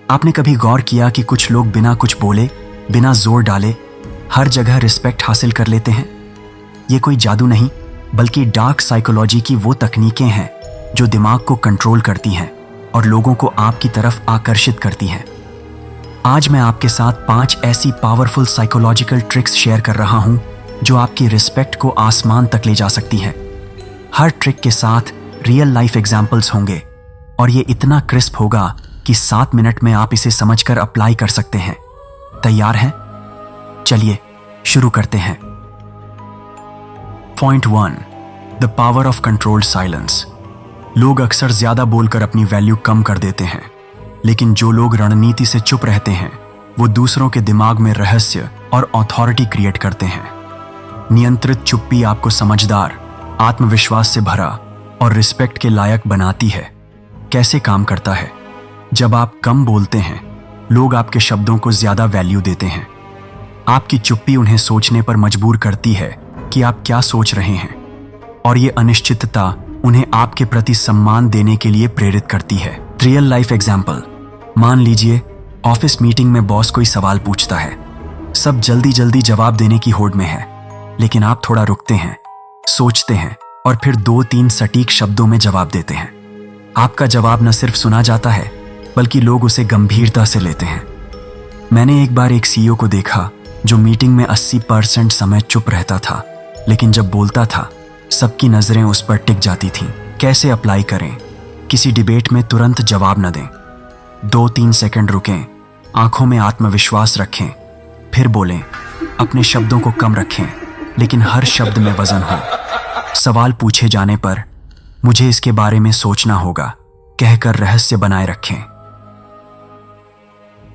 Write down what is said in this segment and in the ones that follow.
आपने कभी गौर किया कि कुछ लोग बिना कुछ बोले, बिना जोर डाले हर जगह रिस्पेक्ट हासिल कर लेते हैं? ये कोई जादू नहीं, बल्कि डार्क साइकोलॉजी की वो तकनीकें हैं जो दिमाग को कंट्रोल करती हैं और लोगों को आपकी तरफ आकर्षित करती हैं। आज मैं आपके साथ 5 ऐसी पावरफुल साइकोलॉजिकल ट्रिक्स शेयर कर रहा हूं जो आपकी रिस्पेक्ट को आसमान तक ले जा सकती हैं। हर ट्रिक के साथ रियल लाइफ एग्जाम्पल्स होंगे और ये इतना क्रिस्प होगा कि 7 मिनट में आप इसे समझकर अप्लाई कर सकते हैं। तैयार हैं? चलिए शुरू करते हैं। Point 1, the power of controlled silence. लोग अक्सर ज्यादा बोलकर अपनी वैल्यू कम कर देते हैं, लेकिन जो लोग रणनीति से चुप रहते हैं वो दूसरों के दिमाग में रहस्य और अथॉरिटी क्रिएट करते हैं। नियंत्रित चुप्पी आपको समझदार, आत्मविश्वास से भरा और रिस्पेक्ट के लायक बनाती है। कैसे काम करता है? जब आप कम बोलते हैं, लोग आपके शब्दों को ज्यादा वैल्यू देते हैं। आपकी चुप्पी उन्हें सोचने पर मजबूर करती है कि आप क्या सोच रहे हैं, और ये अनिश्चितता उन्हें आपके प्रति सम्मान देने के लिए प्रेरित करती है। रियल लाइफ एग्जाम्पल, मान लीजिए ऑफिस मीटिंग में बॉस कोई सवाल पूछता है। सब जल्दी जल्दी जवाब देने की होड़ में है, लेकिन आप थोड़ा रुकते हैं, सोचते हैं और फिर 2-3 सटीक शब्दों में जवाब देते हैं। आपका जवाब न सिर्फ सुना जाता है, बल्कि लोग उसे गंभीरता से लेते हैं। मैंने एक बार एक सीईओ को देखा जो मीटिंग में 80% समय चुप रहता था, लेकिन जब बोलता था सबकी नजरें उस पर टिक जाती थीं। कैसे अप्लाई करें? किसी डिबेट में तुरंत जवाब न दें। 2-3 सेकंड रुकें, आंखों में आत्मविश्वास रखें, फिर बोलें। अपने शब्दों को कम रखें, लेकिन हर शब्द में वजन हो। सवाल पूछे जाने पर मुझे इसके बारे में सोचना होगा कहकर रहस्य बनाए रखें।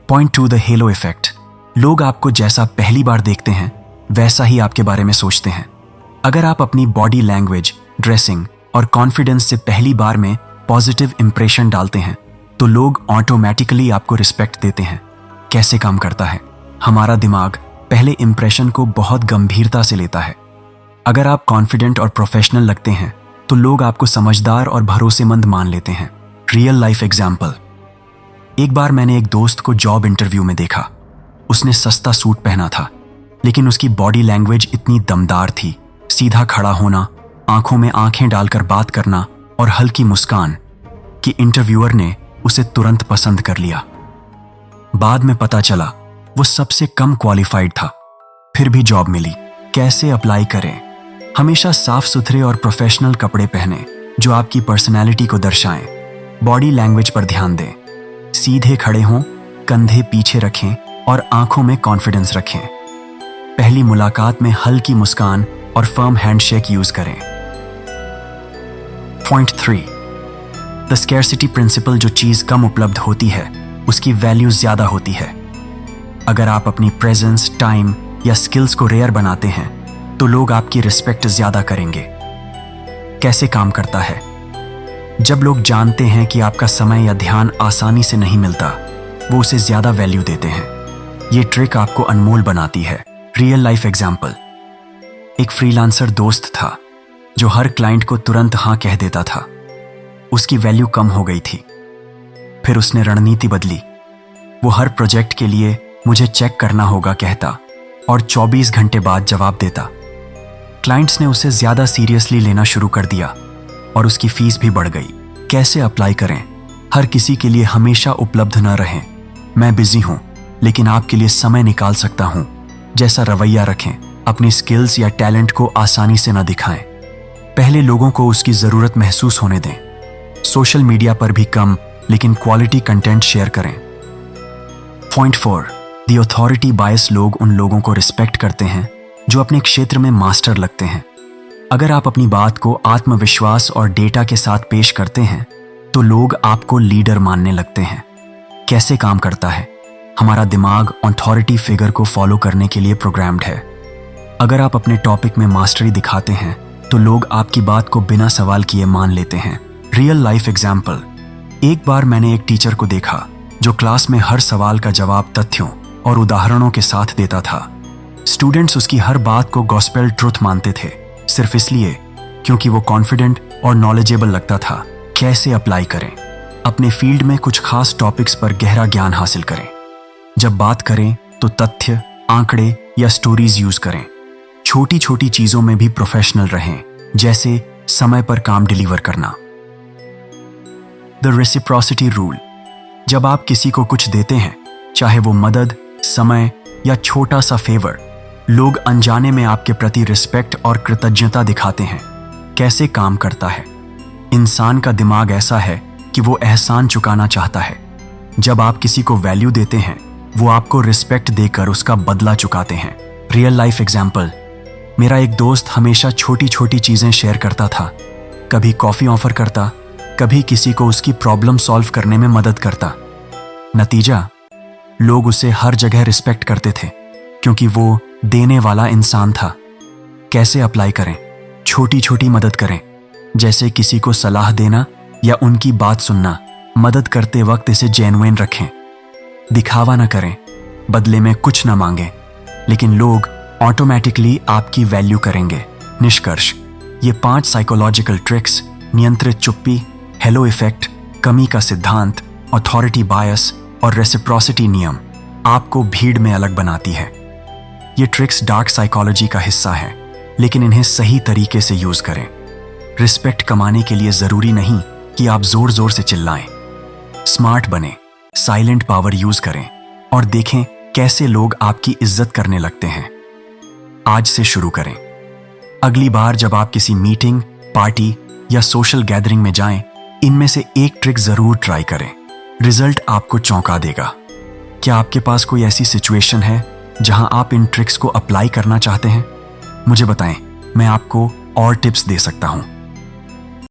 Point 2, the hello effect. लोग आपको जैसा पहली बार देखते हैं वैसा ही आपके बारे में सोचते हैं। अगर आप अपनी बॉडी लैंग्वेज, ड्रेसिंग और कॉन्फिडेंस से पहली बार में पॉजिटिव इंप्रेशन डालते हैं तो लोग ऑटोमेटिकली आपको रिस्पेक्ट देते हैं। कैसे काम करता है? हमारा दिमाग पहले इंप्रेशन को बहुत गंभीरता से लेता है। अगर आप कॉन्फिडेंट और प्रोफेशनल लगते हैं तो लोग आपको समझदार और भरोसेमंद मान लेते हैं। रियल लाइफ एग्जाम्पल, एक बार मैंने एक दोस्त को जॉब इंटरव्यू में देखा। उसने सस्ता सूट पहना था, लेकिन उसकी बॉडी लैंग्वेज इतनी दमदार थी। सीधा खड़ा होना, आंखों में आंखें डालकर बात करना और हल्की मुस्कान कि इंटरव्यूअर ने उसे तुरंत पसंद कर लिया। बाद में पता चला वो सबसे कम क्वालिफाइड था, फिर भी जॉब मिली। कैसे अप्लाई करें? हमेशा साफ सुथरे और प्रोफेशनल कपड़े पहने जो आपकी पर्सनैलिटी को दर्शाएं। बॉडी लैंग्वेज पर ध्यान दें। सीधे खड़े हों, कंधे पीछे रखें और आंखों में कॉन्फिडेंस रखें। पहली मुलाकात में हल्की मुस्कान और फर्म हैंडशेक यूज करें। Point 3, the scarcity principle. जो चीज कम उपलब्ध होती है उसकी वैल्यू ज्यादा होती है। अगर आप अपनी प्रेजेंस, टाइम या स्किल्स को रेयर बनाते हैं तो लोग आपकी रिस्पेक्ट ज्यादा करेंगे। कैसे काम करता है? जब लोग जानते हैं कि आपका समय या ध्यान आसानी से नहीं मिलता, वो उसे ज्यादा वैल्यू देते हैं। ये ट्रिक आपको अनमोल बनाती है। रियल लाइफ एग्जाम्पल, एक फ्रीलांसर दोस्त था जो हर क्लाइंट को तुरंत हाँ कह देता था। उसकी वैल्यू कम हो गई थी। फिर उसने रणनीति बदली। वो हर प्रोजेक्ट के लिए मुझे चेक करना होगा कहता और 24 घंटे बाद जवाब देता। क्लाइंट्स ने उसे ज्यादा सीरियसली लेना शुरू कर दिया और उसकी फीस भी बढ़ गई। कैसे अप्लाई करें? हर किसी के लिए हमेशा उपलब्ध न रहें। मैं बिजी हूं, लेकिन आपके लिए समय निकाल सकता हूं जैसा रवैया रखें। अपनी स्किल्स या टैलेंट को आसानी से न दिखाएं। पहले लोगों को उसकी जरूरत महसूस होने दें। सोशल मीडिया पर भी कम, लेकिन क्वालिटी कंटेंट शेयर करें। पॉइंट 4, द अथॉरिटी बायस। लोग उन लोगों को रिस्पेक्ट करते हैं जो अपने क्षेत्र में मास्टर लगते हैं। अगर आप अपनी बात को आत्मविश्वास और डेटा के साथ पेश करते हैं तो लोग आपको लीडर मानने लगते हैं। कैसे काम करता है? हमारा दिमाग अथॉरिटी फिगर को फॉलो करने के लिए प्रोग्राम्ड है। अगर आप अपने टॉपिक में मास्टरी दिखाते हैं तो लोग आपकी बात को बिना सवाल किए मान लेते हैं। रियल लाइफ एग्जाम्पल, एक बार मैंने एक टीचर को देखा जो क्लास में हर सवाल का जवाब तथ्यों और उदाहरणों के साथ देता था। स्टूडेंट्स उसकी हर बात को गॉस्पेल ट्रुथ मानते थे, सिर्फ इसलिए क्योंकि वो कॉन्फिडेंट और नॉलेजेबल लगता था। कैसे अप्लाई करें? अपने फील्ड में कुछ खास टॉपिक्स पर गहरा ज्ञान हासिल करें। जब बात करें तो तथ्य, आंकड़े या स्टोरीज यूज करें। छोटी छोटी चीजों में भी प्रोफेशनल रहें, जैसे समय पर काम डिलीवर करना। The reciprocity rule. जब आप किसी को कुछ देते हैं, चाहे वो मदद, समय या छोटा सा फेवर, लोग अनजाने में आपके प्रति रिस्पेक्ट और कृतज्ञता दिखाते हैं। कैसे काम करता है? इंसान का दिमाग ऐसा है कि वो एहसान चुकाना चाहता है। जब आप किसी को वैल्यू देते हैं, वो आपको रिस्पेक्ट देकर उसका बदला चुकाते हैं। Real life example. मेरा एक दोस्त हमेशा छोटी छोटी चीजें शेयर करता था। कभी कॉफी ऑफर करता, कभी किसी को उसकी प्रॉब्लम सॉल्व करने में मदद करता। नतीजा, लोग उसे हर जगह रिस्पेक्ट करते थे, क्योंकि वो देने वाला इंसान था। कैसे अप्लाई करें? छोटी छोटी मदद करें, जैसे किसी को सलाह देना या उनकी बात सुनना। मदद करते वक्त इसे जेन्युइन रखें। दिखावा ना करें, बदले में कुछ ना मांगें, लेकिन लोग ऑटोमेटिकली आपकी वैल्यू करेंगे। निष्कर्ष, ये 5 साइकोलॉजिकल ट्रिक्स, नियंत्रित चुप्पी, हेलो इफेक्ट, कमी का सिद्धांत, अथॉरिटी बायस और रेसिप्रोसिटी नियम, आपको भीड़ में अलग बनाती है। ये ट्रिक्स डार्क साइकोलॉजी का हिस्सा हैं, लेकिन इन्हें सही तरीके से यूज करें। रिस्पेक्ट कमाने के लिए जरूरी नहीं कि आप जोर जोर से चिल्लाएं। स्मार्ट बने, साइलेंट पावर यूज करें और देखें कैसे लोग आपकी इज्जत करने लगते हैं। आज से शुरू करें। अगली बार जब आप किसी मीटिंग, पार्टी या सोशल गैदरिंग में जाएं, इनमें से एक ट्रिक जरूर ट्राई करें। रिजल्ट आपको चौंका देगा। क्या आपके पास कोई ऐसी सिचुएशन है जहां आप इन ट्रिक्स को अप्लाई करना चाहते हैं? मुझे बताएं, मैं आपको और टिप्स दे सकता हूं।